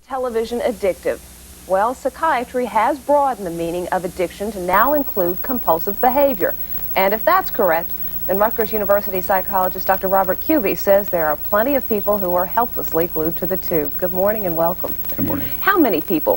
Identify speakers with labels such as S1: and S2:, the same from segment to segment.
S1: Television addictive? Well, psychiatry has broadened the meaning of addiction to now include compulsive behavior. And if that's correct, then Rutgers University psychologist Dr. Robert Kubey says there are plenty of people who are helplessly glued to the tube. Good morning and welcome.
S2: Good morning.
S1: How many people,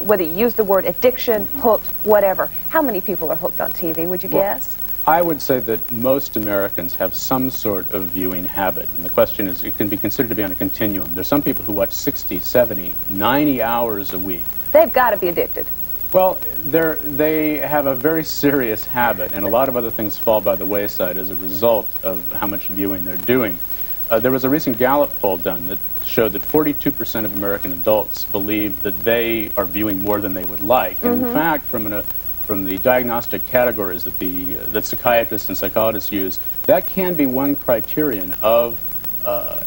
S1: whether you use the word addiction, hooked, whatever, how many people are hooked on TV, would you guess?
S2: I would say that most Americans have some sort of viewing habit. And the question is, it can be considered to be on a continuum. There's some people who watch 60, 70, 90 hours a week.
S1: They've got to be addicted.
S2: Well, they have a very serious habit, and a lot of other things fall by the wayside as a result of how much viewing they're doing. There was a recent Gallup poll done that showed that 42% of American adults believe that they are viewing more than they would like. And in fact, from the diagnostic categories that psychiatrists and psychologists use, that can be one criterion of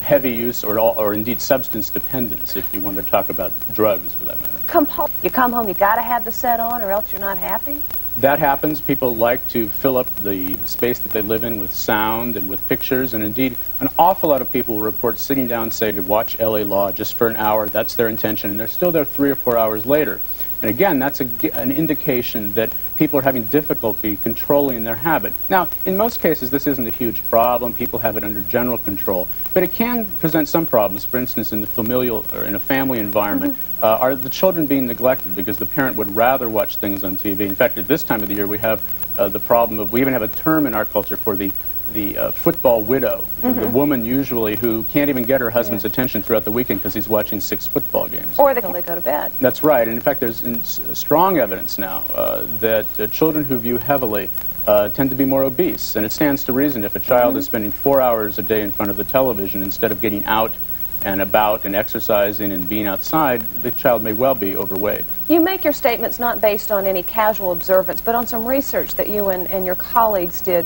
S2: heavy use or indeed substance dependence, if you want to talk about drugs for that matter.
S1: You come home, you got to have the set on or else you're not happy?
S2: That happens. People like to fill up the space that they live in with sound and with pictures, and indeed an awful lot of people will report sitting down, say, to watch L.A. Law just for an hour. That's their intention, and they're still there 3 or 4 hours later. And again, that's an indication that people are having difficulty controlling their habit. Now, in most cases, this isn't a huge problem. People have it under general control. But it can present some problems. For instance, in the familial or in a family environment, are the children being neglected because the parent would rather watch things on TV? In fact, at this time of the year, we have the problem of, we even have a term in our culture for the football widow, the woman usually who can't even get her husband's attention throughout the weekend because he's watching 6 football games.
S1: Or they go to bed.
S2: That's right. And in fact, there's strong evidence now that children who view heavily tend to be more obese. And it stands to reason if a child is spending 4 hours a day in front of the television instead of getting out and about and exercising and being outside, the child may well be overweight.
S1: You make your statements not based on any casual observance, but on some research that you and your colleagues did.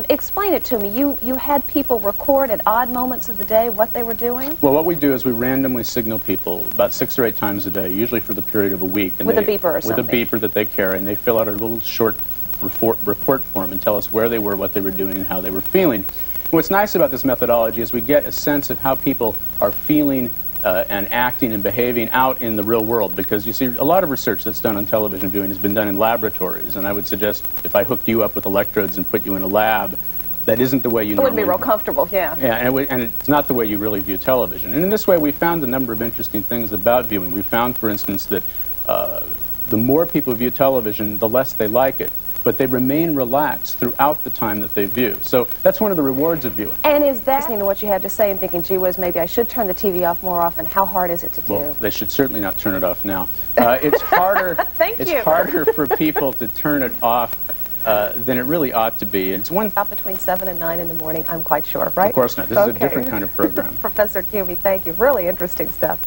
S1: Explain it to me. You had people record at odd moments of the day what they were doing? Well,
S2: what we do is we randomly signal people about 6 or 8 times a day, usually for the period of a week. And
S1: with a beeper or something?
S2: With a beeper that they carry, and they fill out a little short report form and tell us where they were, what they were doing, and how they were feeling. And what's nice about this methodology is we get a sense of how people are feeling and acting and behaving out in the real world, because you see a lot of research that's done on television viewing has been done in laboratories, and I would suggest if I hooked you up with electrodes and put you in a lab, that isn't the way you normally...
S1: It wouldn't be real comfortable, yeah.
S2: Yeah, and it's not the way you really view television. And in this way we found a number of interesting things about viewing. We found, for instance, that the more people view television, the less they like it, but they remain relaxed throughout the time that they view. So that's one of the rewards of viewing.
S1: And is that listening to what you have to say and thinking, gee whiz, maybe I should turn the TV off more often? How hard is it to do?
S2: Well, they should certainly not turn it off now. It's harder. It's harder for people to turn it off than it really ought to be. It's one
S1: about between 7 and 9 in the morning, I'm quite sure, right?
S2: Of course not. This is a different kind of program.
S1: Professor Kubey, thank you. Really interesting stuff.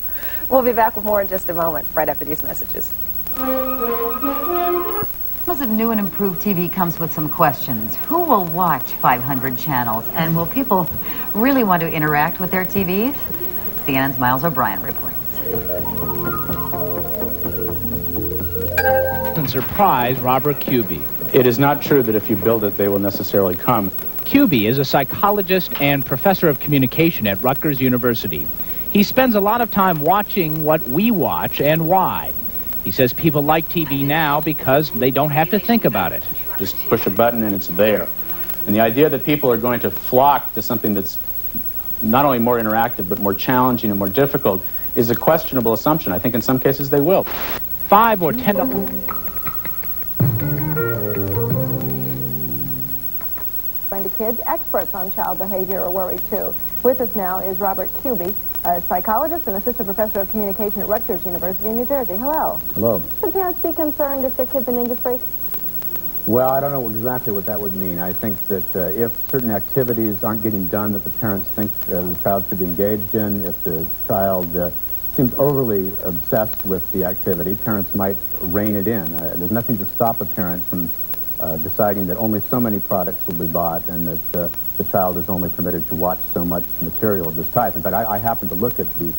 S1: We'll be back with more in just a moment, right after these messages.
S3: Of new and improved TV comes with some questions. Who will watch 500 channels? And will people really want to interact with their TVs? CNN's Miles O'Brien reports.
S4: And surprise Robert Kubey.
S2: It is not true that if you build it, they will necessarily come.
S4: Kubey is a psychologist and professor of communication at Rutgers University. He spends a lot of time watching what we watch and why. He says people like TV now because they don't have to think about it.
S2: Just push a button and it's there. And the idea that people are going to flock to something that's not only more interactive but more challenging and more difficult is a questionable assumption. I think in some cases they will.
S4: 5 or 10...
S5: To kids, experts on child behavior are worried too. With us now is Robert Kubey, a psychologist and assistant professor of communication at Rutgers University in New Jersey. Hello.
S6: Hello.
S5: Should parents be concerned if their kid's a ninja freak?
S6: Well, I don't know exactly what that would mean. I think that if certain activities aren't getting done that the parents think the child should be engaged in, if the child seems overly obsessed with the activity, parents might rein it in. There's nothing to stop a parent from deciding that only so many products will be bought and that the child is only permitted to watch so much material of this type. In fact, I happened to look at the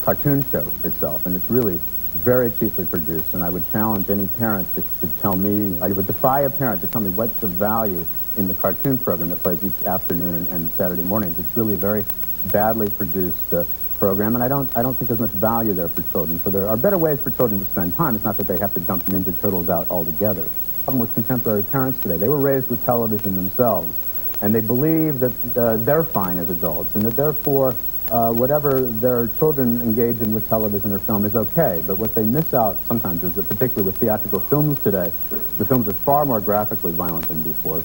S6: cartoon show itself, and it's really very cheaply produced, and I would challenge any parent to tell me, I would defy a parent to tell me what's of value in the cartoon program that plays each afternoon and Saturday mornings. It's really very badly produced program, and I don't think there's much value there for children. So there are better ways for children to spend time. It's not that they have to dump Ninja Turtles out altogether. The problem with contemporary parents today, they were raised with television themselves, and they believe that they're fine as adults, and that therefore whatever their children engage in with television or film is okay. But what they miss out sometimes is that, particularly with theatrical films today, the films are far more graphically violent than before.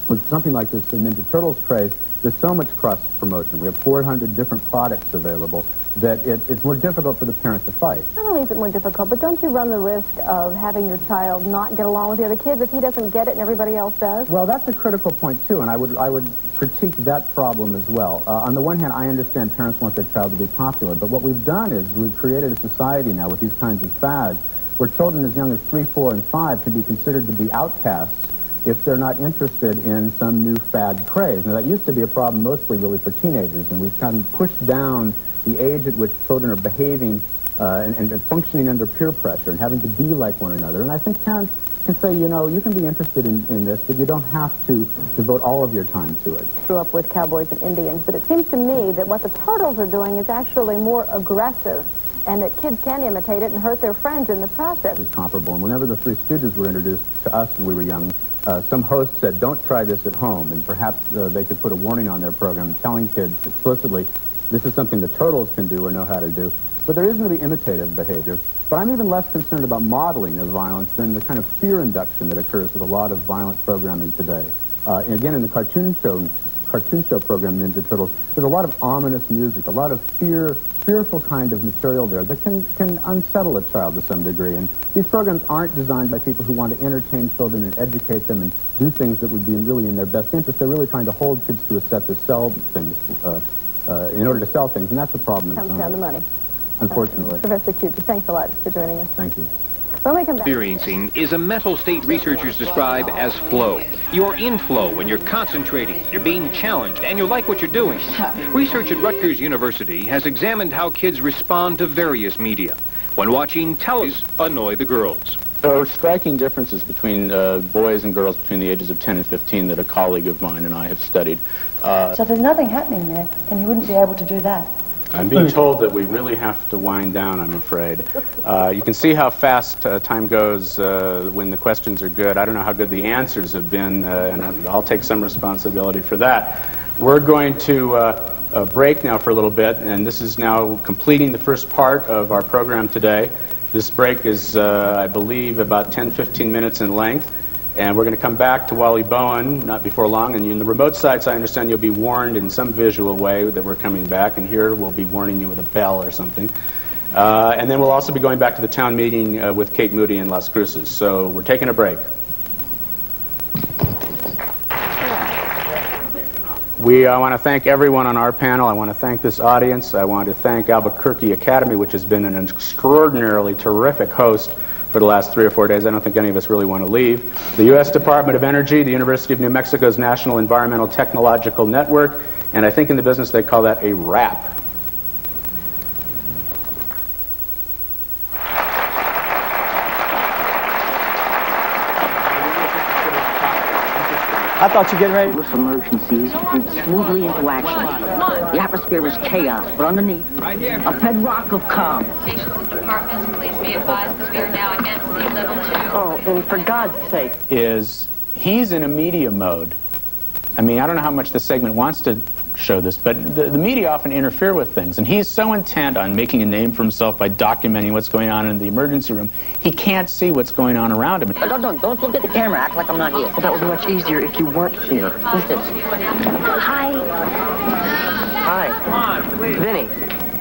S6: With something like this, the Ninja Turtles craze, there's so much cross-promotion. We have 400 different products available that it's more difficult for the parent to fight.
S5: Not only is it more difficult, but don't you run the risk of having your child not get along with the other kids if he doesn't get it and everybody else does?
S6: Well, that's a critical point, too, and I would critique that problem as well. On the one hand, I understand parents want their child to be popular, but what we've done is we've created a society now with these kinds of fads where children as young as 3, 4, and 5 can be considered to be outcasts if they're not interested in some new fad craze. Now, that used to be a problem mostly really for teenagers, and we've kind of pushed down the age at which children are behaving and functioning under peer pressure and having to be like one another. And I think parents can say, you know, you can be interested in this, but you don't have to devote all of your time to it.
S5: Grew up with cowboys and Indians, but it seems to me that what the Turtles are doing is actually more aggressive, and that kids can imitate it and hurt their friends in the process.
S6: It was comparable, and whenever the Three Stooges were introduced to us when we were young, some host said, don't try this at home, and perhaps they could put a warning on their program telling kids explicitly, this is something the Turtles can do or know how to do. But there is going to be imitative behavior. But I'm even less concerned about modeling of violence than the kind of fear induction that occurs with a lot of violent programming today. And again, in the cartoon show program, Ninja Turtles, there's a lot of ominous music, a lot of fearful kind of material there that can unsettle a child to some degree. And these programs aren't designed by people who want to entertain children and educate them and do things that would be really in their best interest. They're really trying to hold kids to a set to sell things, in order to sell things, and that's the problem.
S5: Comes down to money.
S6: Unfortunately.
S5: Professor Kubey, thanks a lot for joining us.
S6: Thank you.
S5: When we come back...
S7: Experiencing is a mental state researchers describe as flow. You're in flow when you're concentrating, you're being challenged, and you like what you're doing. Research at Rutgers University has examined how kids respond to various media. When watching television, annoy the girls.
S2: There are striking differences between boys and girls between the ages of 10 and 15 that a colleague of mine and I have studied.
S8: So if there's nothing happening there, then you wouldn't be able to do that.
S2: I'm being told that we really have to wind down, I'm afraid. You can see how fast time goes when the questions are good. I don't know how good the answers have been, and I'll take some responsibility for that. We're going to break now for a little bit, and this is now completing the first part of our program today. This break is, I believe, about 10-15 minutes in length. And we're going to come back to Wally Bowen not before long. And in the remote sites, I understand you'll be warned in some visual way that we're coming back. And here we'll be warning you with a bell or something. And then we'll also be going back to the town meeting with Kate Moody in Las Cruces. So we're taking a break. I want to thank everyone on our panel. I want to thank this audience. I want to thank Albuquerque Academy, which has been an extraordinarily terrific host for the last 3 or 4 days. I don't think any of us really want to leave. The U.S. Department of Energy, the University of New Mexico's National Environmental Technological Network, and I think in the business they call that a RAP.
S9: I thought you were getting ready.
S10: This emergencies moved smoothly into action. The atmosphere was chaos, but underneath, a bedrock of calm.
S11: Stations and departments, please be advised that we are now at MC level 2.
S9: Oh, and for God's sake.
S2: He's in a media mode. I mean, I don't know how much the segment wants to show this, but the media often interfere with things, and he's so intent on making a name for himself by documenting what's going on in the emergency room, he can't see what's going on around him.
S10: Don't look at the camera, act like I'm not here.
S9: Well, that would be much easier if you weren't here.
S10: Who's this? Hi.
S9: Hi. Vinny,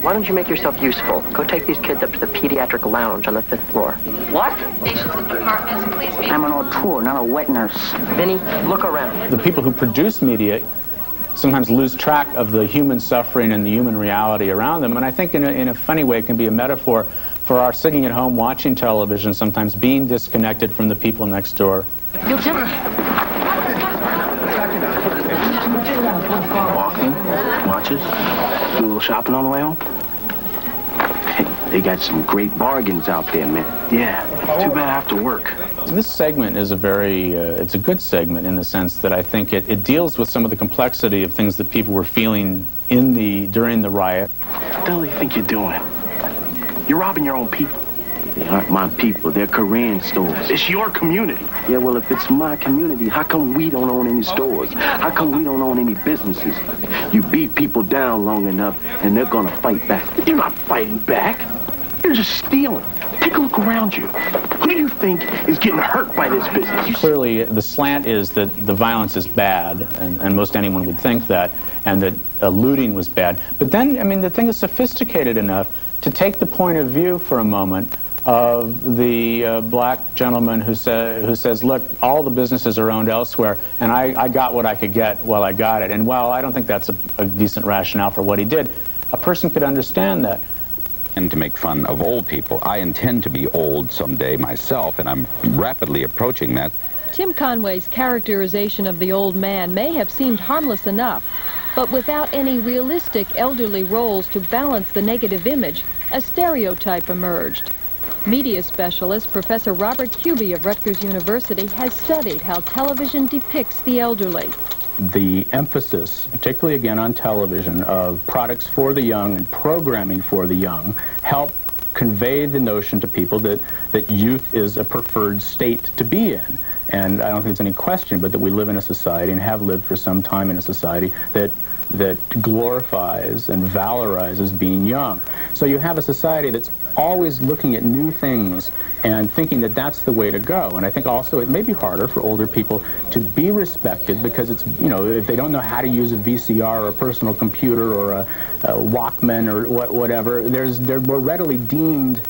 S9: why don't you make yourself useful? Go take these kids up to the pediatric lounge on the 5th floor.
S10: What?
S11: Stations and departments, please be...
S10: I'm an auteur, not a wet nurse.
S9: Vinny, look around.
S2: The people who produce media sometimes lose track of the human suffering and the human reality around them. And I think in a funny way it can be a metaphor for our sitting at home watching television, sometimes being disconnected from the people next door.
S12: Walking, watches, do a little shopping on the way home. They got some great bargains out there, man. Yeah, too bad I have to work.
S2: This segment is it's a good segment in the sense that I think it deals with some of the complexity of things that people were feeling during the riot.
S12: hell do you think you're doing? You're robbing your own people.
S13: They aren't my people. They're Korean stores.
S12: It's your community.
S13: Yeah, well, if it's my community, how come we don't own any stores? How come we don't own any businesses? You beat people down long enough, and they're gonna fight back.
S12: You're not fighting back. You're just stealing. Take a look around you. Who do you think is getting hurt by this business?
S2: Clearly, the slant is that the violence is bad, and most anyone would think that, and that looting was bad. But then, I mean, the thing is sophisticated enough to take the point of view for a moment of the black gentleman who says, look, all the businesses are owned elsewhere, and I got what I could get while I got it. And while I don't think that's a decent rationale for what he did, a person could understand that.
S14: And to make fun of old people. I intend to be old someday myself, and I'm rapidly approaching that.
S15: Tim Conway's characterization of the old man may have seemed harmless enough, but without any realistic elderly roles to balance the negative image, a stereotype emerged. Media specialist Professor Robert Kubey of Rutgers University has studied how television depicts the elderly.
S2: The emphasis, particularly again on television, of products for the young and programming for the young help convey the notion to people that youth is a preferred state to be in. And I don't think there's any question but that we live in a society and have lived for some time in a society that glorifies and valorizes being young. So you have a society that's always looking at new things and thinking that that's the way to go. And I think also it may be harder for older people to be respected because it's, you know, if they don't know how to use a VCR or a personal computer or a Walkman or whatever, they're more readily deemed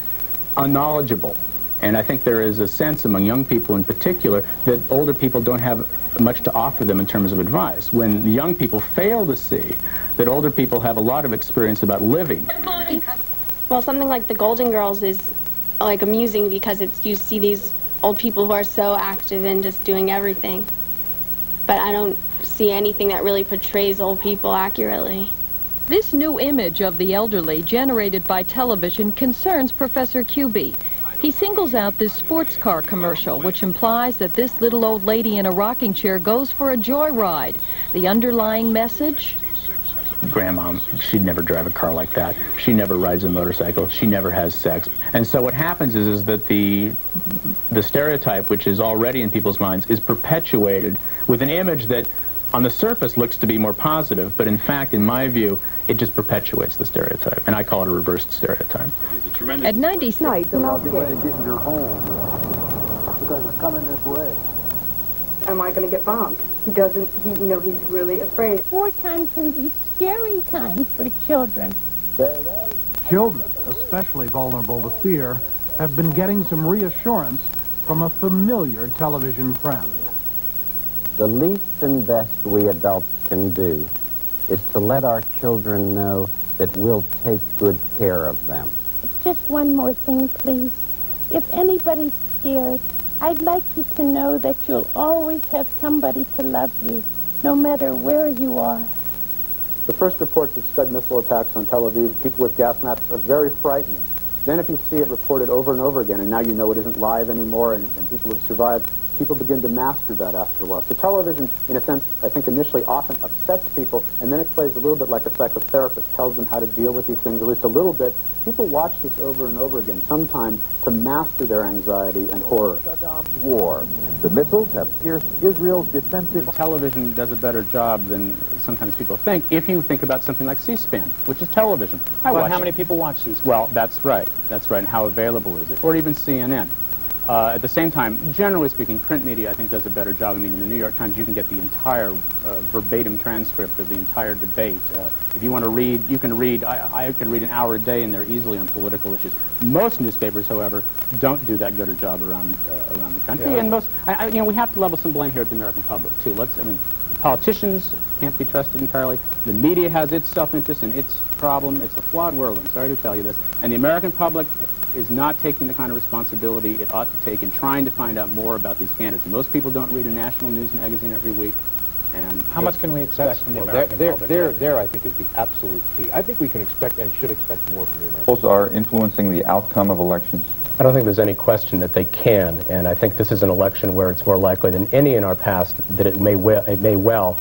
S2: unknowledgeable. And I think there is a sense among young people in particular that older people don't have much to offer them in terms of advice. When young people fail to see that older people have a lot of experience about living.
S16: Well, something like the Golden Girls is like amusing because you see these old people who are so active and just doing everything. But I don't see anything that really portrays old people accurately.
S15: This new image of the elderly generated by television concerns Professor Kubey. He singles out this sports car commercial, which implies that this little old lady in a rocking chair goes for a joyride. The underlying message?
S2: Grandma, she'd never drive a car like that. She never rides a motorcycle. She never has sex. And so what happens is that the stereotype, which is already in people's minds, is perpetuated with an image that on the surface looks to be more positive, but in fact, in my view, it just perpetuates the stereotype. And I call it a reversed stereotype.
S15: At 96.
S17: No, it's not good. Get in your home because it's coming this way.
S8: Am I going to get bombed? He doesn't, he's really afraid.
S18: Wartime can be scary times for children.
S19: Children, especially vulnerable to fear, have been getting some reassurance from a familiar television friend.
S20: The least and best we adults can do is to let our children know that we'll take good care of them.
S18: Just one more thing, please. If anybody's scared, I'd like you to know that you'll always have somebody to love you, no matter where you are.
S6: The first reports of Scud missile attacks on Tel Aviv, people with gas masks, are very frightening. Then if you see it reported over and over again, and now you know it isn't live anymore, and people have survived, people begin to master that after a while. So television, in a sense, I think initially often upsets people, and then it plays a little bit like a psychotherapist, tells them how to deal with these things, at least a little bit. People watch this over and over again, sometimes to master their anxiety and horror.
S21: Saddam's war. The missiles have pierced Israel's defensive...
S2: Television does a better job than sometimes people think, if you think about something like C-SPAN, which is television.
S22: Well, how many people watch C-SPAN?
S2: Well, that's right, and how available is it? Or even CNN. At the same time, generally speaking, print media, I think, does a better job. I mean, in the New York Times, you can get the entire verbatim transcript of the entire debate. If you want to read, you can read, I can read an hour a day in there easily on political issues. Most newspapers, however, don't do that good a job around the country. Yeah. And most, we have to level some blame here at the American public, too. Politicians can't be trusted entirely. The media has its self-interest and its problem. It's a flawed world, I'm sorry to tell you this. And the American public is not taking the kind of responsibility it ought to take in trying to find out more about these candidates. Most people don't read a national news magazine every week. And
S22: how much can we expect from the American public? There, I think, is the absolute key. I think we can expect and should expect more from the American public.
S23: Are influencing the outcome of elections?
S24: I don't think there's any question that they can, and I think this is an election where it's more likely than any in our past that it may well.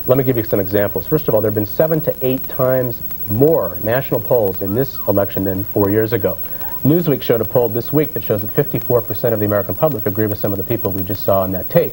S24: Let me give you some examples. First of all, there have been 7 to 8 times more national polls in this election than 4 years ago. Newsweek showed a poll this week that shows that 54% of the American public agree with some of the people we just saw on that tape.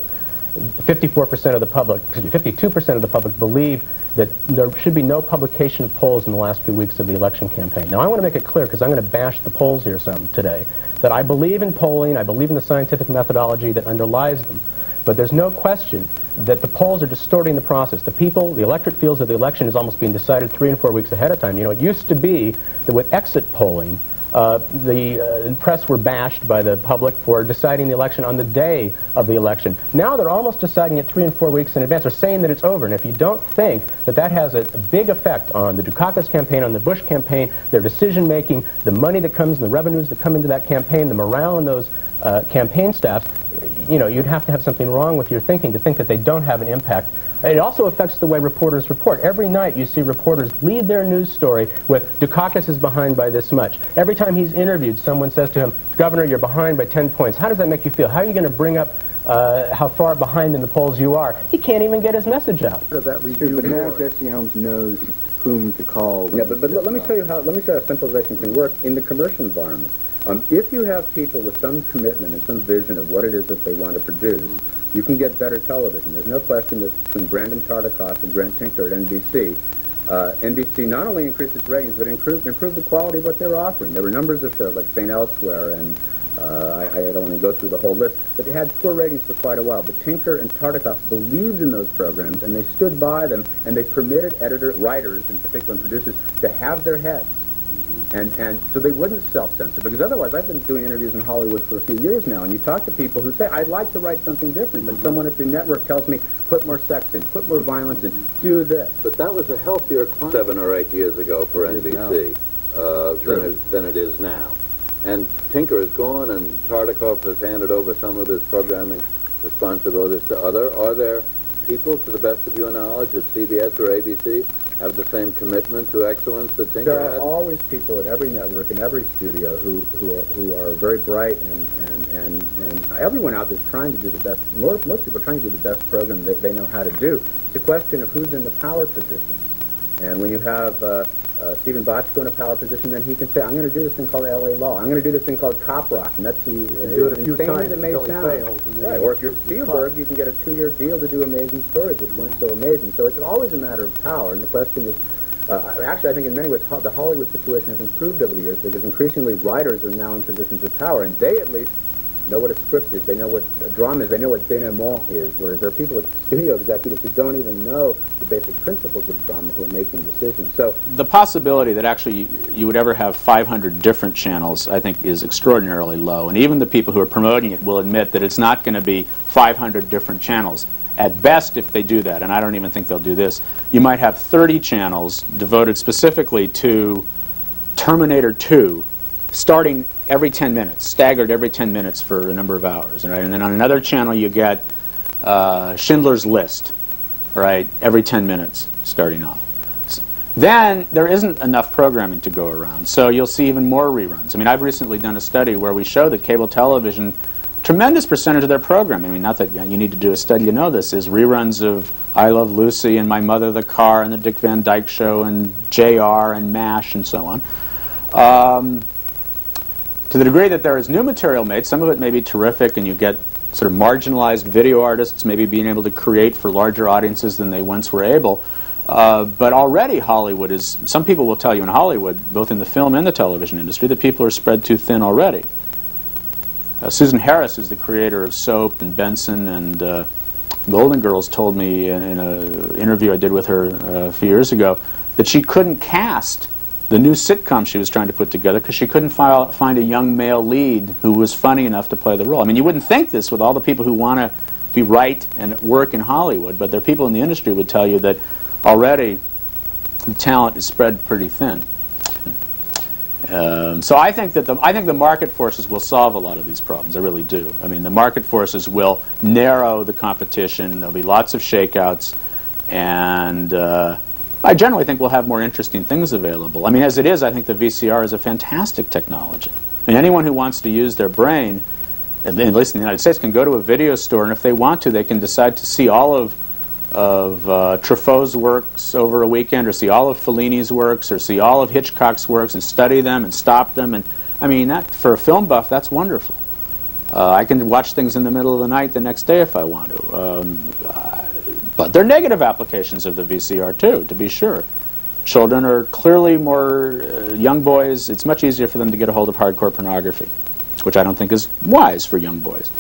S24: 54% of the public, 52% of the public believe that there should be no publication of polls in the last few weeks of the election campaign. Now, I want to make it clear, because I'm going to bash the polls here some today, that I believe in polling, I believe in the scientific methodology that underlies them, but there's no question that the polls are distorting the process. The people, the electorate feels that the election is almost being decided 3 and 4 weeks ahead of time. You know, it used to be that with exit polling, the press were bashed by the public for deciding the election on the day of the election. Now they're almost deciding it 3 and 4 weeks in advance. They're saying that it's over. And if you don't think that that has a big effect on the Dukakis campaign, on the Bush campaign, their decision-making, the money that comes and the revenues that come into that campaign, the morale in those campaign staffs, you know, you'd have to have something wrong with your thinking to think that they don't have an impact. It also affects the way reporters report. Every night you see reporters lead their news story with Dukakis is behind by this much. Every time he's interviewed, someone says to him, Governor, you're behind by 10 points. How does that make you feel? How are you going to bring up how far behind in the polls you are? He can't even get his message out.
S1: But now Jesse Helms knows whom to call. Yeah, but let me show you how centralization can work in the commercial environment. If you have people with some commitment and some vision of what it is that they want to produce, you can get better television. There's no question that between Brandon Tartikoff and Grant Tinker at NBC, NBC not only increased its ratings, but improved the quality of what they were offering. There were numbers of shows like St. Elsewhere, and I don't want to go through the whole list, but they had poor ratings for quite a while. But Tinker and Tartikoff believed in those programs, and they stood by them, and they permitted writers, in particular, and producers, to have their heads. And so they wouldn't self-censor, because otherwise, I've been doing interviews in Hollywood for a few years now, and you talk to people who say, I'd like to write something different, but someone at the network tells me, put more sex in, put more violence in, do this.
S3: But that was a healthier climate 7 or 8 years ago for NBC than it is now. And Tinker is gone, and Tartikoff has handed over some of his programming responsibilities to Are there people, to the best of your knowledge, at CBS or ABC, have the same commitment to excellence that Tinker had?
S1: There are always people at every network and every studio who are very bright, and everyone out there is trying to do the best. Most people are trying to do the best program that they know how to do. It's a question of who's in the power positions. And when you have Stephen Bochco in a power position, then he can say, I'm going to do this thing called L.A. Law. I'm going to do this thing called Cop Rock. And that's the
S17: do it a few times
S1: as it may sound.
S17: Fails,
S1: right. Or if you're Spielberg, you can get a 2-year deal to do amazing stories, which weren't so amazing. So it's always a matter of power. And the question is, actually, I think in many ways the Hollywood situation has improved over the years, because increasingly writers are now in positions of power, and they at least know what a script is, they know what a drama is, they know what denouement is, whereas there are people at studio executives who don't even know the basic principles of drama who are making decisions. So
S2: the possibility that actually you would ever have 500 different channels, I think, is extraordinarily low, and even the people who are promoting it will admit that it's not going to be 500 different channels. At best, if they do that, and I don't even think they'll do this, you might have 30 channels devoted specifically to Terminator 2, starting every 10 minutes, staggered every 10 minutes for a number of hours, right? And then on another channel you get Schindler's List, right, every 10 minutes starting off. Then there isn't enough programming to go around, so you'll see even more reruns. I mean, I've recently done a study where we show that cable television, tremendous percentage of their programming, I mean, not that you need to do a study to know this, is reruns of I Love Lucy and My Mother the Car and the Dick Van Dyke Show and JR and MASH and so on. To the degree that there is new material made, some of it may be terrific, and you get sort of marginalized video artists maybe being able to create for larger audiences than they once were able. But already Hollywood is, some people will tell you in Hollywood, both in the film and the television industry, that people are spread too thin already. Susan Harris, who's the creator of Soap and Benson and Golden Girls, told me in an interview I did with her a few years ago that she couldn't cast the new sitcom she was trying to put together because she couldn't find a young male lead who was funny enough to play the role. I mean, you wouldn't think this with all the people who want to be right and work in Hollywood, but there are people in the industry who would tell you that already the talent is spread pretty thin. So I think that the market forces will solve a lot of these problems. I really do. I mean, the market forces will narrow the competition. There'll be lots of shakeouts, and I generally think we'll have more interesting things available. I mean, as it is, I think the VCR is a fantastic technology. I mean, anyone who wants to use their brain, at least in the United States, can go to a video store, and if they want to, they can decide to see all of Truffaut's works over a weekend, or see all of Fellini's works, or see all of Hitchcock's works and study them and stop them. And I mean, that for a film buff, that's wonderful. I can watch things in the middle of the night the next day if I want to. But there are negative applications of the VCR too, to be sure. Children are clearly more, young boys, it's much easier for them to get a hold of hardcore pornography, which I don't think is wise for young boys.